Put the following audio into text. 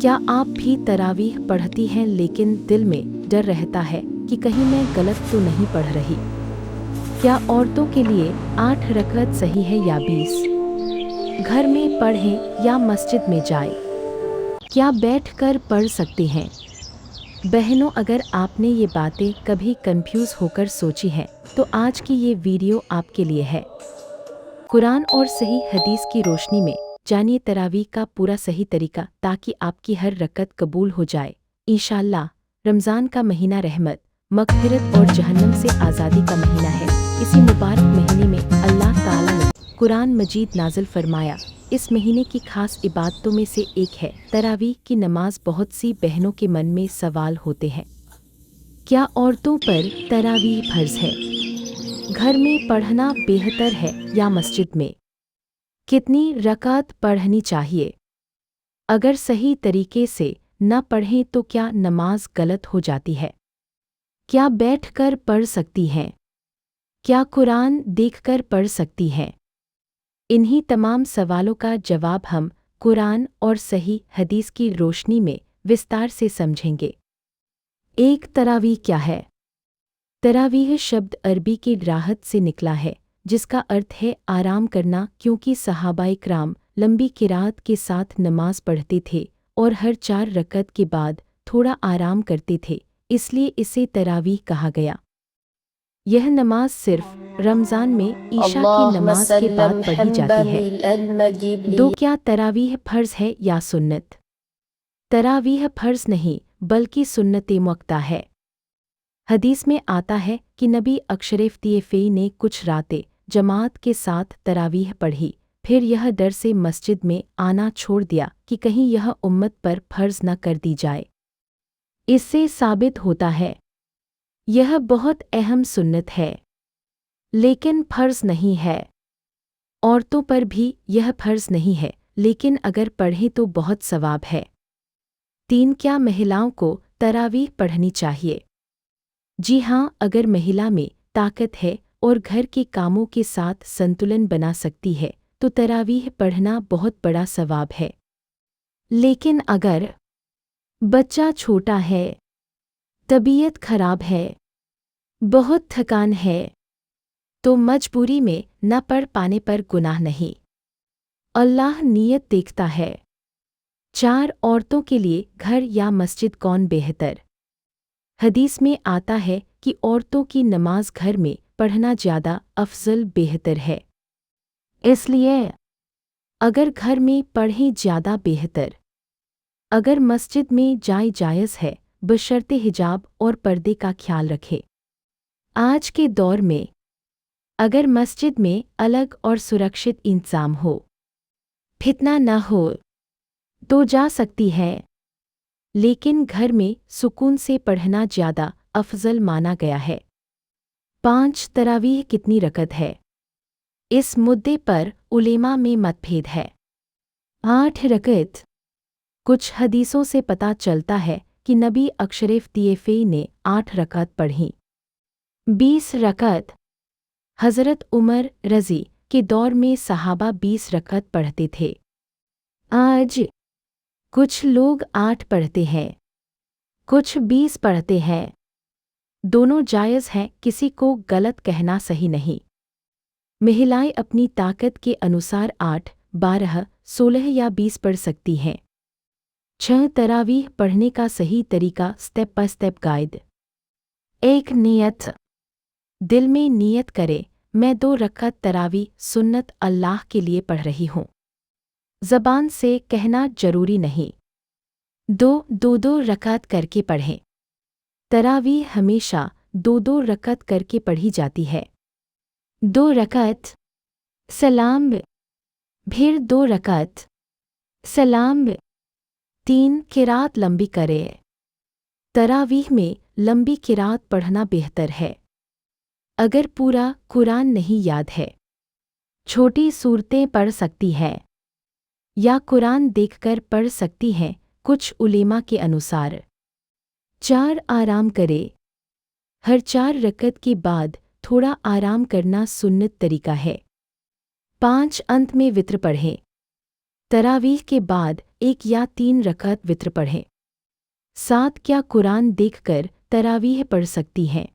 क्या आप भी तरावीह पढ़ती हैं लेकिन दिल में डर रहता है कि कहीं मैं गलत तो नहीं पढ़ रही? क्या औरतों के लिए 8 रकअत सही है या 20? घर में पढ़ें या मस्जिद में जाएं? क्या बैठकर पढ़ सकते हैं? बहनों, अगर आपने ये बातें कभी कंफ्यूज होकर सोची हैं तो आज की ये वीडियो आपके लिए है। कुरान और सही हदीस की रोशनी में जानिए तरावीह का पूरा सही तरीका, ताकि आपकी हर रकत कबूल हो जाए इंशाअल्लाह। रमज़ान का महीना रहमत, मग़फ़िरत और जहन्नम से आज़ादी का महीना है। इसी मुबारक महीने में अल्लाह ताला ने कुरान मजीद नाज़िल फरमाया। इस महीने की खास इबादतों में से एक है तरावीह की नमाज। बहुत सी बहनों के मन में सवाल होते हैं, क्या औरतों पर तरावीह फ़र्ज़ है? घर में पढ़ना बेहतर है या मस्जिद में? कितनी रकात पढ़नी चाहिए? अगर सही तरीके से न पढ़ें तो क्या नमाज गलत हो जाती है? क्या बैठकर पढ़ सकती हैं? क्या कुरान देखकर पढ़ सकती हैं? इन्हीं तमाम सवालों का जवाब हम कुरान और सही हदीस की रोशनी में विस्तार से समझेंगे। एक तरावीह क्या है? तरावीह शब्द अरबी की राहत से निकला है, जिसका अर्थ है आराम करना, क्योंकि सहाबाए किराम लंबी किरात के साथ नमाज पढ़ते थे और हर 4 रकत के बाद थोड़ा आराम करते थे, इसलिए इसे तरावीह कहा गया। यह नमाज सिर्फ रमज़ान में ईशा की नमाज के बाद पढ़ी जाती है। दो, क्या तरावीह फ़र्ज़ है या सुन्नत? तरावीह फ़र्ज़ नहीं बल्कि सुन्नत मुअक्कदा है। हदीस में आता है कि नबी अशरफ़ ने कुछ रातें जमात के साथ तरावीह पढ़ी, फिर यह डर से मस्जिद में आना छोड़ दिया कि कहीं यह उम्मत पर फ़र्ज़ न कर दी जाए। इससे साबित होता है यह बहुत अहम सुन्नत है, लेकिन फ़र्ज़ नहीं है। औरतों पर भी यह फ़र्ज़ नहीं है, लेकिन अगर पढ़ें तो बहुत सवाब है। 3, क्या महिलाओं को तरावीह पढ़नी चाहिए? जी हाँ, अगर महिला में ताकत है और घर के कामों के साथ संतुलन बना सकती है तो तरावीह पढ़ना बहुत बड़ा सवाब है। लेकिन अगर बच्चा छोटा है, तबीयत खराब है, बहुत थकान है, तो मजबूरी में न पढ़ पाने पर गुनाह नहीं, अल्लाह नियत देखता है। 4, औरतों के लिए घर या मस्जिद कौन बेहतर? हदीस में आता है कि औरतों की नमाज घर में पढ़ना ज़्यादा अफजल बेहतर है, इसलिए अगर घर में पढ़ें ज़्यादा बेहतर। अगर मस्जिद में जाए जायज़ है, बशर्ते हिजाब और पर्दे का ख्याल रखे। आज के दौर में अगर मस्जिद में अलग और सुरक्षित इंतज़ाम हो, फितना न हो, तो जा सकती है, लेकिन घर में सुकून से पढ़ना ज़्यादा अफजल माना गया है। 5, तरावीह कितनी रकत है? इस मुद्दे पर उलेमा में मतभेद है। 8 रकत। कुछ हदीसों से पता चलता है कि नबी अशरफ़ ने 8 रकत पढ़ीं। 20 रकत। हज़रत उमर रज़ी के दौर में सहाबा 20 रकत पढ़ते थे। आज कुछ लोग 8 पढ़ते हैं, कुछ 20 पढ़ते हैं। दोनों जायज़ हैं, किसी को गलत कहना सही नहीं। महिलाएं अपनी ताकत के अनुसार 8, 12, 16 या 20 पढ़ सकती हैं। 6, तरावीह पढ़ने का सही तरीका स्टेप बाय स्टेप गाइड। 1, नियत। दिल में नियत करे, मैं 2 रकअत तरावीह सुन्नत अल्लाह के लिए पढ़ रही हूँ। ज़बान से कहना जरूरी नहीं। 2 रकअत करके पढ़ें। तरावीह हमेशा 2 रकअत करके पढ़ी जाती है। 2 रकअत सलाम, फिर 2 रकअत सलाम। 3, किरात लंबी करे। तरावीह में लंबी किरात पढ़ना बेहतर है। अगर पूरा कुरान नहीं याद है, छोटी सूरतें पढ़ सकती है या कुरान देखकर पढ़ सकती हैं, कुछ उलेमा के अनुसार। 4, आराम करे। हर 4 रकत के बाद थोड़ा आराम करना सुन्नत तरीका है। 5, अंत में वित्र पढ़ें। तरावीह के बाद 1 या 3 रकात वित्र पढ़ें। 7 क्या कुरान देखकर तरावीह पढ़ सकती हैं?